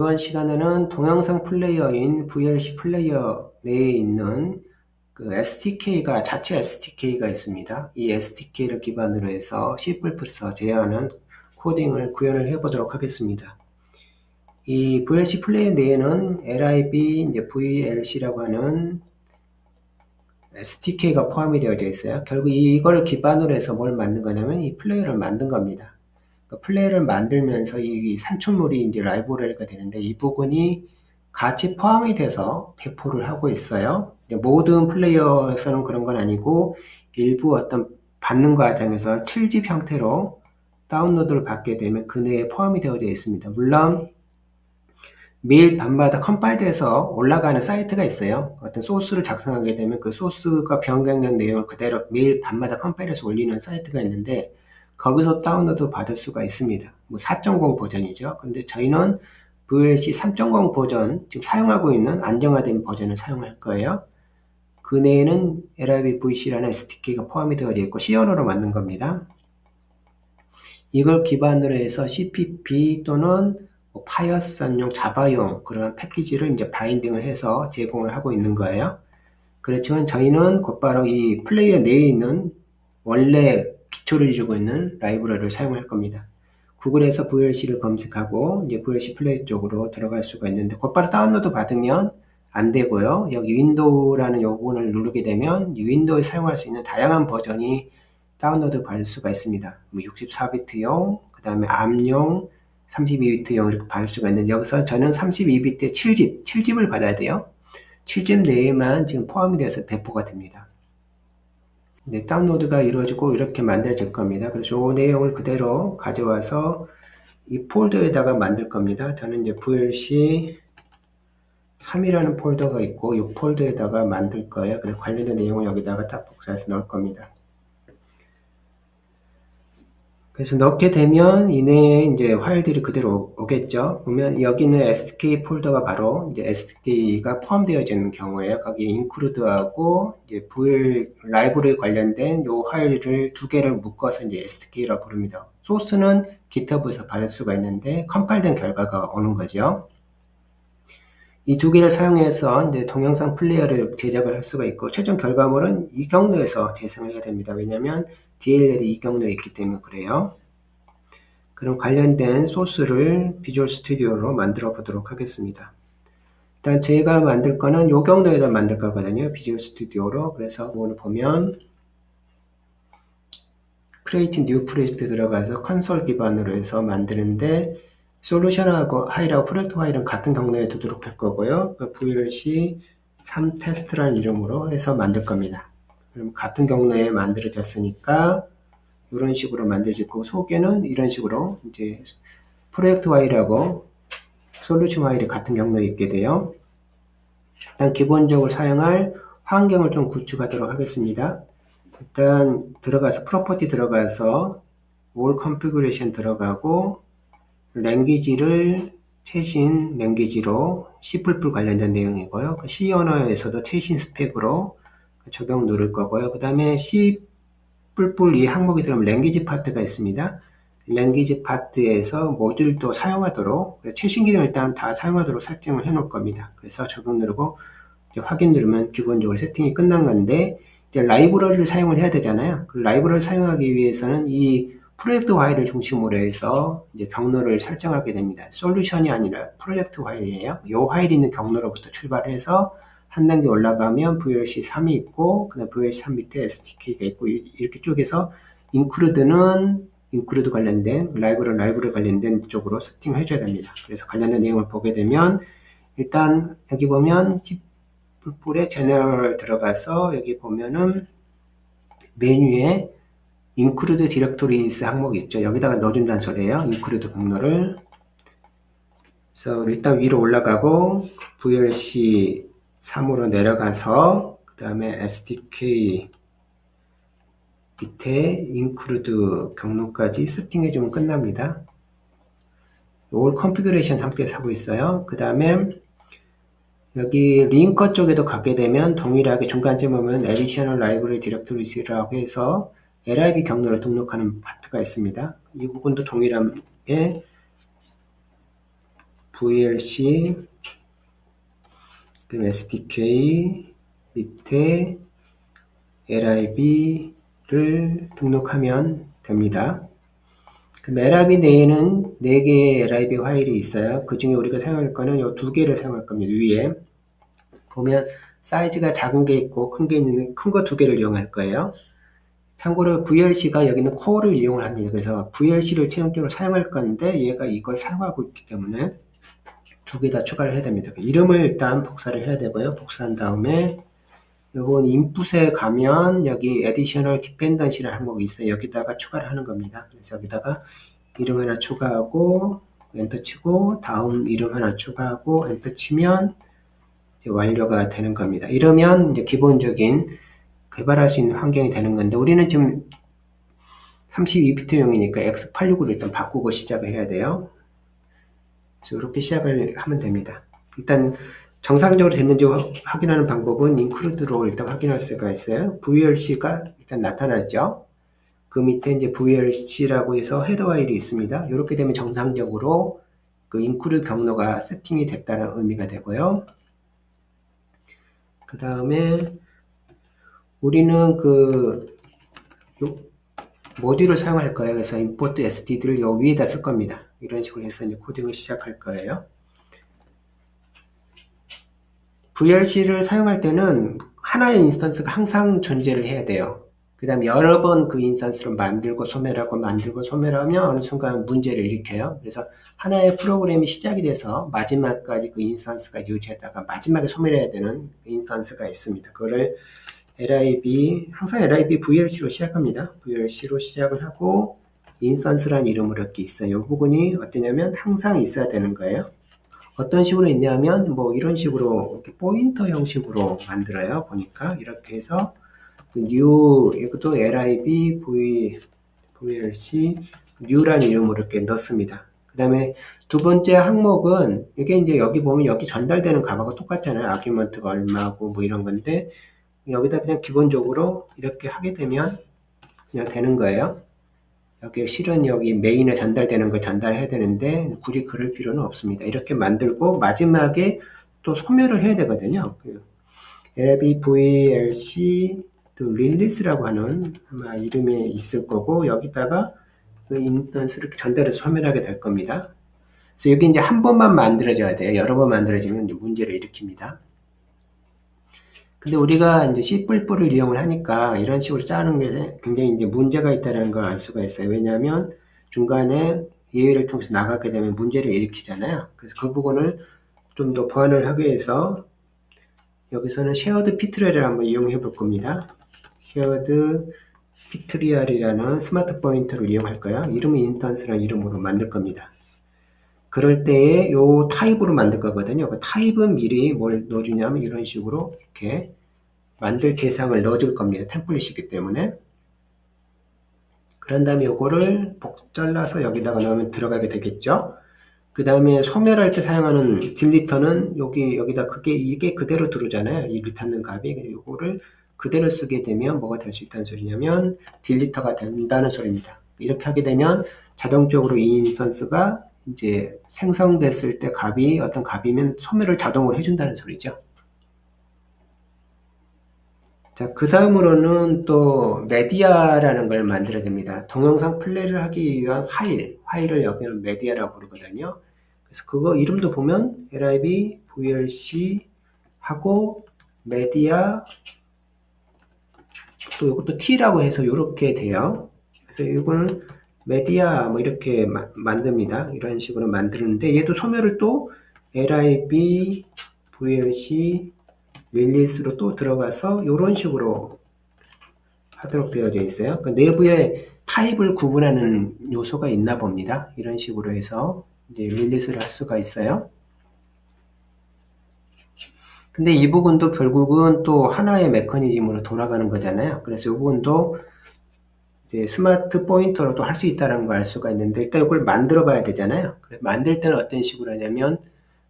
이번 시간에는 동영상 플레이어인 VLC 플레이어 내에 있는 그 SDK가 자체 SDK가 있습니다. 이 SDK를 기반으로 해서 C++에서 제어하는 코딩을 구현을 해보도록 하겠습니다. 이 VLC 플레이어 내에는 LIB, 이제 VLC라고 하는 SDK가 포함이 되어져 있어요. 결국 이걸 기반으로 해서 뭘 만든 거냐면 이 플레이어를 만든 겁니다. 플레이를 만들면서 이 산출물이 이제 라이브러리가 되는데 이 부분이 같이 포함이 돼서 배포를 하고 있어요. 모든 플레이어에서는 그런 건 아니고 일부 어떤 받는 과정에서 7집 형태로 다운로드를 받게 되면 그 내에 포함이 되어져 있습니다. 물론 매일 밤마다 컴파일돼서 올라가는 사이트가 있어요. 어떤 소스를 작성하게 되면 그 소스가 변경된 내용을 그대로 매일 밤마다 컴파일해서 올리는 사이트가 있는데 거기서 다운로드 받을 수가 있습니다. 뭐 4.0 버전이죠. 근데 저희는 VLC 3.0 버전, 지금 사용하고 있는 안정화된 버전을 사용할 거예요. 그 내에는 LIB-VC라는 SDK가 포함이 되어져 있고 C 언어로 만든 겁니다. 이걸 기반으로 해서 CPP 또는 파이어선용, 자바용 그런 패키지를 이제 바인딩을 해서 제공을 하고 있는 거예요. 그렇지만 저희는 곧바로 이 플레이어 내에 있는 원래 기초를 이루고 있는 라이브러리를 사용할 겁니다. 구글에서 VLC를 검색하고 이제 VLC 플레이 쪽으로 들어갈 수가 있는데 곧바로 다운로드 받으면 안 되고요. 여기 윈도우라는 요건을 누르게 되면 윈도우에 사용할 수 있는 다양한 버전이 다운로드 받을 수가 있습니다. 뭐 64비트용, 그 다음에 암용, 32비트용 이렇게 받을 수가 있는데 여기서 저는 32비트에 7집을 받아야 돼요. 7집 내에만 지금 포함이 돼서 배포가 됩니다. 네, 다운로드가 이루어지고 이렇게 만들어질 겁니다. 그래서 이 내용을 그대로 가져와서 이 폴더에다가 만들 겁니다. 저는 이제 VLC 3이라는 폴더가 있고 이 폴더에다가 만들 거예요. 그래서 관련된 내용을 여기다가 딱 복사해서 넣을 겁니다. 그래서 넣게 되면 이내에 이제 파일들이 그대로 오겠죠. 보면 여기는 SDK 폴더가 바로 이제 SDK가 포함되어 있는 경우에요. 거기 include하고 이제 VL 라이브러리 관련된 요 파일을 두 개를 묶어서 이제 SDK라고 부릅니다. 소스는 GitHub에서 받을 수가 있는데 컴파일된 결과가 오는 거죠. 이 두 개를 사용해서 이제 동영상 플레이어를 제작을 할 수가 있고 최종 결과물은 이 경로에서 재생을 해야 됩니다. 왜냐하면 DLL이 이 경로에 있기 때문에 그래요. 그럼 관련된 소스를 비주얼 스튜디오로 만들어 보도록 하겠습니다. 일단 제가 만들 거는 이 경로에다 만들 거거든요. 비주얼 스튜디오로. 그래서 오늘 보면 Create New Project 들어가서 컨솔 기반으로 해서 만드는데 솔루션하고 하이라고 프로젝트 파일은 같은 경로에 두도록 할 거고요. VLC 3 테스트라는 이름으로 해서 만들 겁니다. 그럼 같은 경로에 만들어졌으니까 이런 식으로 만들어지고 소개는 이런 식으로 이제 프로젝트 파일하고 솔루션 파일이 같은 경로에 있게 돼요. 일단 기본적으로 사용할 환경을 좀 구축하도록 하겠습니다. 일단 들어가서 프로퍼티 들어가서 all configuration 들어가고 랭귀지를 최신 랭귀지로 C++ 관련된 내용이고요. C 언어에서도 최신 스펙으로 적용 누를 거고요. 그 다음에 C++ 이 항목이 들어오면 랭귀지 파트가 있습니다. 랭귀지 파트에서 모듈도 사용하도록 최신 기능 일단 다 사용하도록 설정을 해 놓을 겁니다. 그래서 적용 누르고 이제 확인 누르면 기본적으로 세팅이 끝난 건데 이제 라이브러리를 사용을 해야 되잖아요. 그 라이브러리를 사용하기 위해서는 이 프로젝트 파일을 중심으로 해서 이제 경로를 설정하게 됩니다. 솔루션이 아니라 프로젝트 파일이에요. 이 파일이 있는 경로로부터 출발해서 한 단계 올라가면 VLC 3이 있고 그다음 VLC 3 밑에 SDK가 있고 이렇게 쪽에서 include는 include 관련된 라이브러리 관련된 쪽으로 세팅을 해줘야 됩니다. 그래서 관련된 내용을 보게 되면 일단 여기 보면 C++의 제너럴 들어가서 여기 보면은 메뉴에 include directories 항목이 있죠. 여기다가 넣어준다는 소리예요. include 경로를. 그래서 일단 위로 올라가고 VLC 3으로 내려가서 그 다음에 SDK 밑에 include 경로까지 세팅해주면 끝납니다. 올 컨피그레이션 상태에서 하고 있어요. 그 다음에 여기 링커 쪽에도 가게 되면 동일하게 중간쯤 보면 Additional Library Directories라고 해서 LIB 경로를 등록하는 파트가 있습니다. 이 부분도 동일하게 VLC, 그럼 SDK 밑에 lib를 등록하면 됩니다. 그럼 lib 내에는 4개의 lib 파일이 있어요. 그 중에 우리가 사용할 거는 이 2개를 사용할 겁니다. 위에 보면 사이즈가 작은 게 있고 큰 게 있는데 큰 거 2개를 이용할 거예요. 참고로 VLC가 여기는 코어를 이용을 합니다. 그래서 VLC를 최종적으로 사용할 건데 얘가 이걸 사용하고 있기 때문에 2개 다 추가를 해야 됩니다. 이름을 일단 복사를 해야 되고요. 복사한 다음에 요건 인풋에 가면 여기 additional dependency라는 항목이 있어요. 여기다가 추가를 하는 겁니다. 그래서 여기다가 이름 하나 추가하고 엔터 치고 다음 이름 하나 추가하고 엔터 치면 이제 완료가 되는 겁니다. 이러면 이제 기본적인 개발할 수 있는 환경이 되는 건데 우리는 지금 32비트용이니까 x86으로 일단 바꾸고 시작을 해야 돼요. 그래서 이렇게 시작을 하면 됩니다. 일단 정상적으로 됐는지 확인하는 방법은 include로 일단 확인할 수가 있어요. VLC가 일단 나타났죠. 그 밑에 이제 VLC라고 해서 헤더 파일이 있습니다. 이렇게 되면 정상적으로 그 include 경로가 세팅이 됐다는 의미가 되고요. 그 다음에 우리는 그 모듈을 사용할 거예요. 그래서 import std를 요 위에다 쓸 겁니다. 이런 식으로 해서 이제 코딩을 시작할 거예요. VLC를 사용할 때는 하나의 인스턴스가 항상 존재를 해야 돼요. 그 다음에 여러 번 그 인스턴스를 만들고 소멸하면 어느 순간 문제를 일으켜요. 그래서 하나의 프로그램이 시작이 돼서 마지막까지 그 인스턴스가 유지하다가 마지막에 소멸해야 되는 인스턴스가 있습니다. 그거를 항상 lib VLC로 시작합니다. VLC로 시작을 하고 인스턴스라는 이름으로 이렇게 있어요. 이 부분이 어떠냐면 항상 있어야 되는 거예요. 어떤 식으로 있냐면 뭐 이런 식으로 이렇게 포인터 형식으로 만들어요. 보니까 이렇게 해서 new 이것도 lib VLC new라는 이름으로 이렇게 넣습니다. 그 다음에 두 번째 항목은 이게 이제 여기 보면 여기 전달되는 값하고 똑같잖아요. 아규먼트가 얼마고 뭐 이런 건데 여기다 그냥 기본적으로 이렇게 하게 되면 그냥 되는 거예요. 여기 실은 여기 메인에 전달되는 걸 전달해야 되는데 굳이 그럴 필요는 없습니다. 이렇게 만들고 마지막에 또 소멸을 해야 되거든요. lb VLC 또 릴리스라고 하는 아마 이름이 있을 거고 여기다가 그 인스턴스 이렇게 전달해서 소멸하게 될 겁니다. 그래서 여기 이제 한 번만 만들어져야 돼요. 여러 번 만들어지면 이제 문제를 일으킵니다. 근데 우리가 이제 C++를 이용을 하니까 이런 식으로 짜는 게 굉장히 이제 문제가 있다는 걸 알 수가 있어요. 왜냐하면 중간에 예외를 통해서 나가게 되면 문제를 일으키잖아요. 그래서 그 부분을 좀 더 보완을 하기 위해서 여기서는 shared ptrl을 한번 이용해 볼 겁니다. shared ptrl이라는 스마트 포인터를 이용할 거예요. 이름은 인스턴스라는 이름으로 만들 겁니다. 그럴 때에 요 타입으로 만들 거거든요. 그 타입은 미리 뭘 넣어주냐면 이런 식으로 이렇게 만들 대상을 넣어줄 겁니다. 템플릿이기 때문에. 그런 다음에 요거를 잘라서 여기다가 넣으면 들어가게 되겠죠. 그 다음에 소멸할 때 사용하는 딜리터는 여기다 이게 그대로 들어오잖아요. 이 리턴는 값이. 요거를 그대로 쓰게 되면 뭐가 될 수 있다는 소리냐면 딜리터가 된다는 소리입니다. 이렇게 하게 되면 자동적으로 이 인스턴스가 이제 생성됐을 때 어떤 값이면 소멸을 자동으로 해준다는 소리죠. 자, 그 다음으로는 또 메디아라는 걸 만들어야 됩니다. 동영상 플레이를 하기 위한 파일을 여기는 메디아라고 부르거든요. 그래서 그거 이름도 보면 lib VLC 하고 메디아 또 이것도 t라고 해서 이렇게 돼요. 그래서 이거는 메디아 뭐 이렇게 만듭니다. 이런 식으로 만드는데 얘도 소멸을 또 lib VLC 릴리스로 또 들어가서 이런 식으로 하도록 되어져 있어요. 그 내부에 타입을 구분하는 요소가 있나 봅니다. 이런 식으로 해서 이제 릴리스를 할 수가 있어요. 근데 이 부분도 결국은 또 하나의 메커니즘으로 돌아가는 거잖아요. 그래서 이 부분도 이제 스마트 포인터로 또 할 수 있다는 걸 알 수가 있는데 일단 이걸 만들어 봐야 되잖아요. 만들 때는 어떤 식으로 하냐면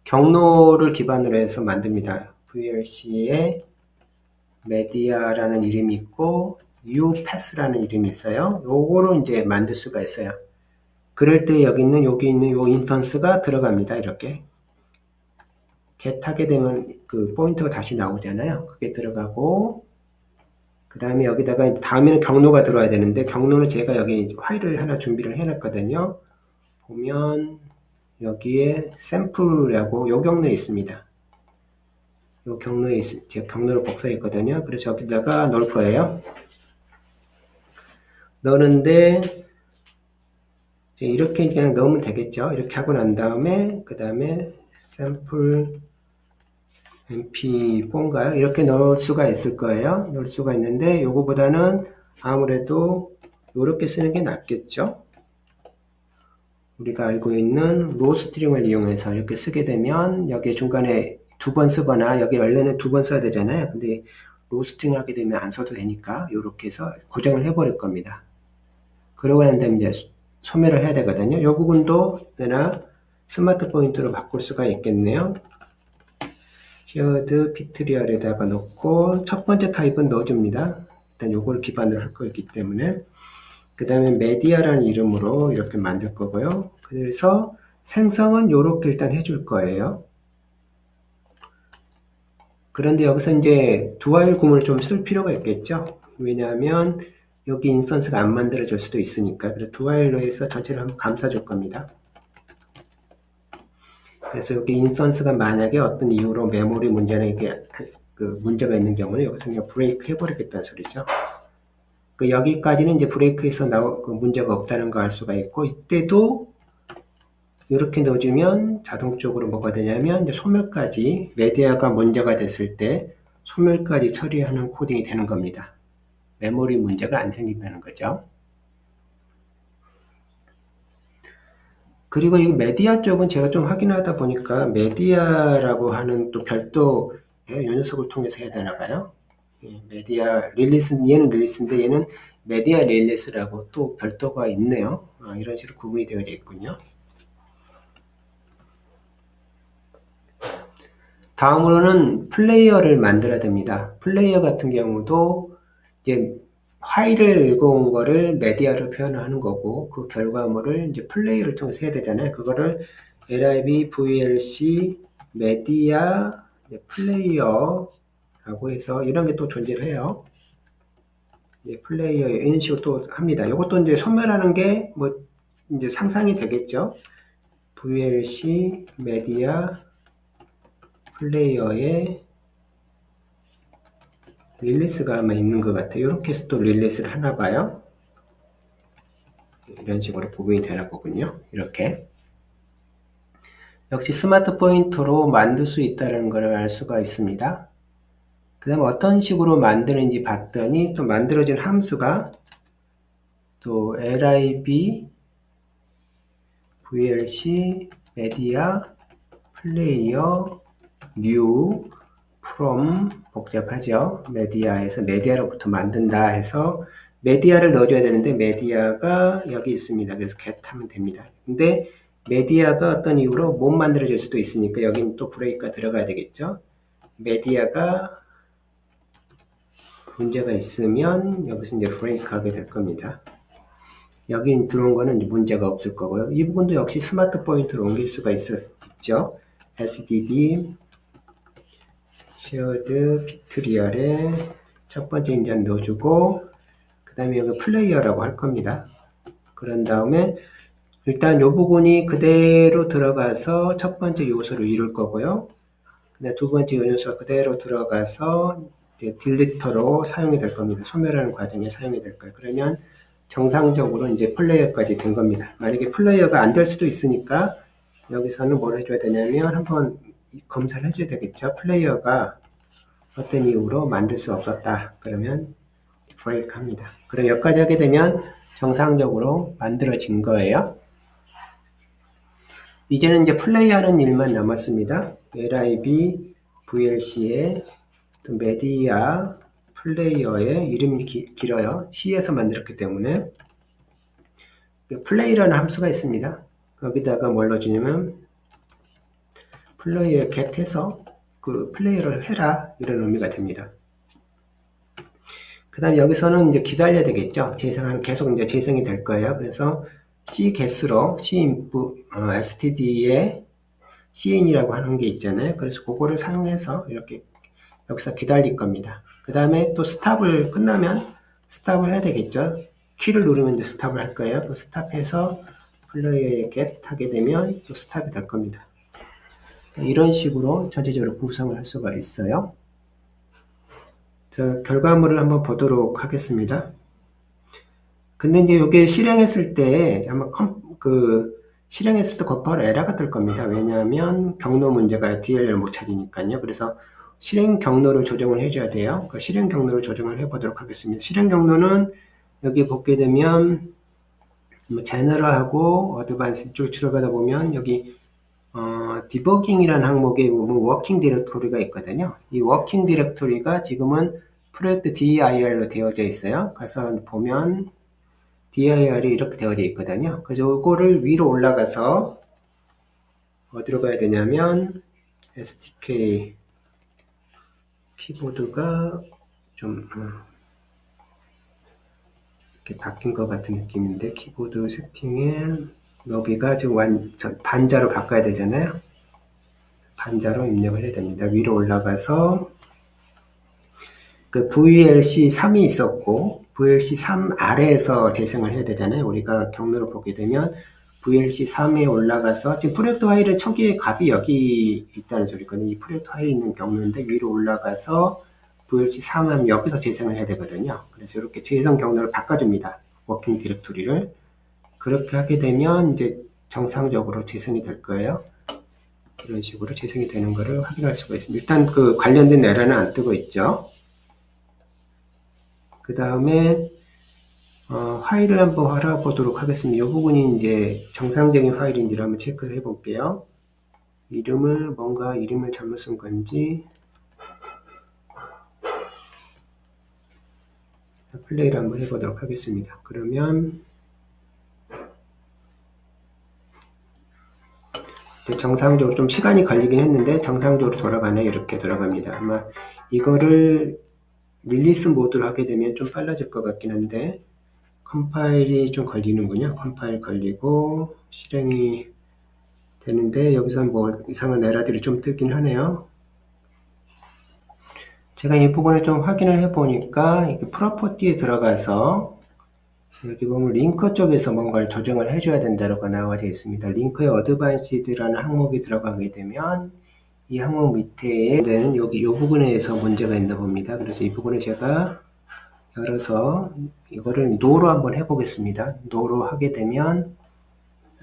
경로를 기반으로 해서 만듭니다. VLC에 메디아라는 이름이 있고 upath라는 이름이 있어요. 요거로 이제 만들 수가 있어요. 그럴 때 여기 있는 요 인스턴스가 들어갑니다. 이렇게 get 하게 되면 그 포인터가 다시 나오잖아요. 그게 들어가고, 그 다음에 여기다가 다음에는 경로가 들어와야 되는데, 경로는 제가 여기 파일을 하나 준비를 해놨거든요. 보면 여기에 샘플이라고 요 경로에 있습니다. 요 경로에 제가 경로를 복사했거든요. 그래서 여기다가 넣을 거예요. 넣는데 이렇게 그냥 넣으면 되겠죠. 이렇게 하고 난 다음에 그 다음에 샘플 mp4인가요? 이렇게 넣을 수가 있을 거예요. 넣을 수가 있는데 요거보다는 아무래도 이렇게 쓰는 게 낫겠죠. 우리가 알고 있는 로 스트링을 이용해서 이렇게 쓰게 되면 여기 중간에 두 번 쓰거나 여기 원래는 두 번 써야 되잖아요. 근데 로 스트링 하게 되면 안 써도 되니까 이렇게 해서 고정을 해버릴 겁니다. 그러고 난 다음에 이제 소멸을 해야 되거든요. 이 부분도 내가 스마트 포인트로 바꿀 수가 있겠네요. shared ptrl에다가 넣고 첫 번째 타입은 넣어줍니다. 일단 요걸 기반으로 할 거기 때문에 그 다음에 메디아라는 이름으로 이렇게 만들 거고요. 그래서 생성은 요렇게 일단 해줄 거예요. 그런데 여기서 이제 두와일 구문을 좀 쓸 필요가 있겠죠. 왜냐하면 여기 인스턴스가 안 만들어질 수도 있으니까. 그래서 두와일로 해서 전체를 한번 감싸줄 겁니다. 그래서 여기 인스턴스가 만약에 어떤 이유로 메모리 문제나 이게 그 문제가 있는 경우는 여기서 그냥 브레이크 해버리겠다는 소리죠. 그 여기까지는 이제 브레이크에서 그 문제가 없다는 거 알 수가 있고, 이때도 이렇게 넣어주면 자동적으로 뭐가 되냐면 이제 소멸까지 메디아가 문제가 됐을 때 소멸까지 처리하는 코딩이 되는 겁니다. 메모리 문제가 안 생긴다는 거죠. 그리고 이 메디아 쪽은 제가 좀 확인하다 보니까 메디아라고 하는 또 별도의 요 녀석을 통해서 해야 되나 봐요. 메디아 릴리스, 얘는 릴리스인데 얘는 메디아 릴리스라고 또 별도가 있네요. 이런 식으로 구분이 되어 있군요. 다음으로는 플레이어를 만들어야 됩니다. 플레이어 같은 경우도 이제 파일을 읽어온 거를 메디아로 표현하는 거고 그 결과물을 이제 플레이어를 통해서 해야 되잖아요. 그거를 lib vlc 메디아 플레이어라고 해서 이런 게 또 존재를 해요. 플레이어 이런 식으로 또 합니다. 이것도 이제 소멸하는 게 뭐 이제 상상이 되겠죠. vlc 메디아 플레이어에 릴리스가 아마 있는 것 같아요. 이렇게 해서 또 릴리스를 하나 봐요. 이런 식으로 구분이 되나 보군요. 이렇게. 역시 스마트 포인터로 만들 수 있다는 걸 알 수가 있습니다. 그 다음 어떤 식으로 만드는지 봤더니 또 만들어진 함수가 또 lib vlc media player new from 복잡하죠. 메디아에서 메디아로부터 만든다 해서 메디아를 넣어줘야 되는데 메디아가 여기 있습니다. 그래서 get 하면 됩니다. 근데 메디아가 어떤 이유로 못 만들어질 수도 있으니까 여기는 또 브레이크가 들어가야 되겠죠. 메디아가 문제가 있으면 여기서 이제 브레이크 하게 될 겁니다. 여기 들어온 거는 문제가 없을 거고요. 이 부분도 역시 스마트 포인트로 옮길 수가 있죠. sdd shared ptrl에 첫 번째 인자는 넣어주고 그 다음에 여기 플레이어라고 할 겁니다. 그런 다음에 일단 이 부분이 그대로 들어가서 첫 번째 요소를 이룰 거고요. 그다음 두 번째 요소가 그대로 들어가서 딜리터로 사용이 될 겁니다. 소멸하는 과정에 사용이 될 거예요. 그러면 정상적으로 이제 플레이어까지 된 겁니다. 만약에 플레이어가 안 될 수도 있으니까 여기서는 뭘 해줘야 되냐면 한번 검사를 해줘야 되겠죠. 플레이어가 어떤 이유로 만들 수 없었다. 그러면 브레이크 합니다. 그럼 여기까지 하게 되면 정상적으로 만들어진 거예요. 이제는 이제 플레이하는 일만 남았습니다. lib vlc에 또 메디아 플레이어의 이름이 길어요. C에서 만들었기 때문에 플레이라는 함수가 있습니다. 거기다가 뭘 넣어주냐면 플레이어 get해서 그 플레이를 해라 이런 의미가 됩니다. 그 다음 여기서는 이제 기다려야 되겠죠. 재생하는 계속 이제 재생이 될 거예요. 그래서 c get으로 c input std에 CN이라고 하는 게 있잖아요. 그래서 그거를 사용해서 이렇게 여기서 기다릴 겁니다. 그 다음에 또 스탑을 끝나면 스탑을 해야 되겠죠. 키를 누르면 이제 스탑을 할 거예요. 그 스탑해서 플레이어에 get 하게 되면 또 스탑이 될 겁니다. 이런 식으로 전체적으로 구성을 할 수가 있어요. 자, 결과물을 한번 보도록 하겠습니다. 근데 이제 이게 실행했을 때 아마 실행했을 때 곧바로 에러가 뜰 겁니다. 왜냐하면 경로 문제가 DLL을 못 찾으니까요. 그래서 실행 경로를 조정을 해줘야 돼요. 그 실행 경로를 조정을 해보도록 하겠습니다. 실행 경로는 여기 보게 되면 뭐 제너럴하고 어드밴스 쪽 들어가다 보면 여기 디버깅이라는 항목에 보면 워킹 디렉토리가 있거든요. 이 워킹 디렉토리가 지금은 프로젝트 dir로 되어져 있어요. 그래서 보면 dir이 이렇게 되어져 있거든요. 그래서 이거를 위로 올라가서 어디로 가야 되냐면 SDK 키보드가 좀 이렇게 바뀐 것 같은 느낌인데 키보드 세팅에 너비가 지금 완전 반자로 바꿔야 되잖아요. 반자로 입력을 해야 됩니다. 위로 올라가서 그 VLC 3이 있었고 VLC 3 아래에서 재생을 해야 되잖아요. 우리가 경로를 보게 되면 VLC 3에 올라가서 지금 프로젝트 파일은 초기에 값이 여기 있다는 소리거든요. 이 프로젝트 파일이 있는 경로인데 위로 올라가서 VLC 3 하면 여기서 재생을 해야 되거든요. 그래서 이렇게 재생 경로를 바꿔줍니다. 워킹 디렉토리를. 그렇게 하게 되면 이제 정상적으로 재생이 될 거예요. 이런 식으로 재생이 되는 것을 확인할 수가 있습니다. 일단 그 관련된 에러는 안 뜨고 있죠. 그 다음에 파일을 한번 알아보도록 하겠습니다. 이 부분이 이제 정상적인 파일인지를 한번 체크를 해 볼게요. 이름을 잘못 쓴 건지 플레이를 한번 해보도록 하겠습니다. 그러면 정상적으로 좀 시간이 걸리긴 했는데 정상적으로 돌아가네. 이렇게 돌아갑니다. 아마 이거를 릴리스 모드로 하게 되면 좀 빨라질 것 같긴 한데 컴파일이 좀 걸리는군요. 컴파일 걸리고 실행이 되는데 여기서 뭐 이상한 에러들이 좀 뜨긴 하네요. 제가 이 부분을 좀 확인을 해 보니까 프로퍼티에 들어가서 여기 보면 링크 쪽에서 뭔가를 조정을 해줘야 된다고 나와져 있습니다. 링크에 어드밴시드라는 항목이 들어가게 되면 이 항목 밑에는 여기 이 부분에서 문제가 있나 봅니다. 그래서 이 부분을 제가 열어서 이거를 노로 한번 해보겠습니다. 노로 하게 되면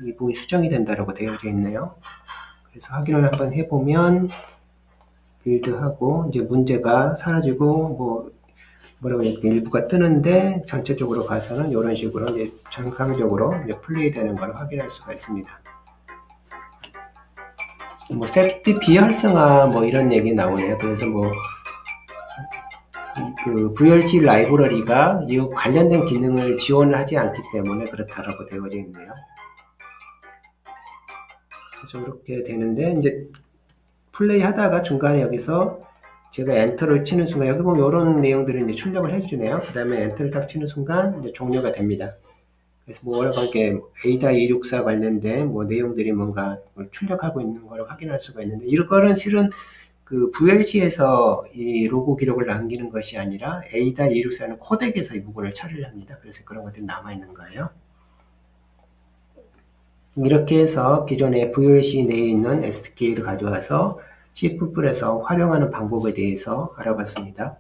이 부분이 수정이 된다고 되어져 있네요. 그래서 확인을 한번 해보면 빌드하고 이제 문제가 사라지고 뭐라고 해야 될까 일부가 뜨는데 전체적으로 봐서는 이런 식으로 이제 정상적으로 이제 플레이되는 걸 확인할 수가 있습니다. 뭐 세프티 비활성화 뭐 이런 얘기 나오네요. 그래서 그 VLC 라이브러리가 이 관련된 기능을 지원을 하지 않기 때문에 그렇다라고 되어져 있네요. 그래서 이렇게 되는데 이제 플레이 하다가 중간에 여기서 제가 엔터를 치는 순간 여기 보면 이런 내용들을 이제 출력을 해주네요. 그 다음에 엔터를 딱 치는 순간 이제 종료가 됩니다. 그래서 뭐라고 이렇게 ADA264 관련된 뭐 내용들이 뭔가 출력하고 있는 걸 확인할 수가 있는데 이거는 실은 그 VLC에서 이 로고 기록을 남기는 것이 아니라 ADA264는 코덱에서 이 부분을 처리를 합니다. 그래서 그런 것들이 남아 있는 거예요. 이렇게 해서 기존의 VLC 내에 있는 SDK를 가져와서 C++에서 활용하는 방법에 대해서 알아봤습니다.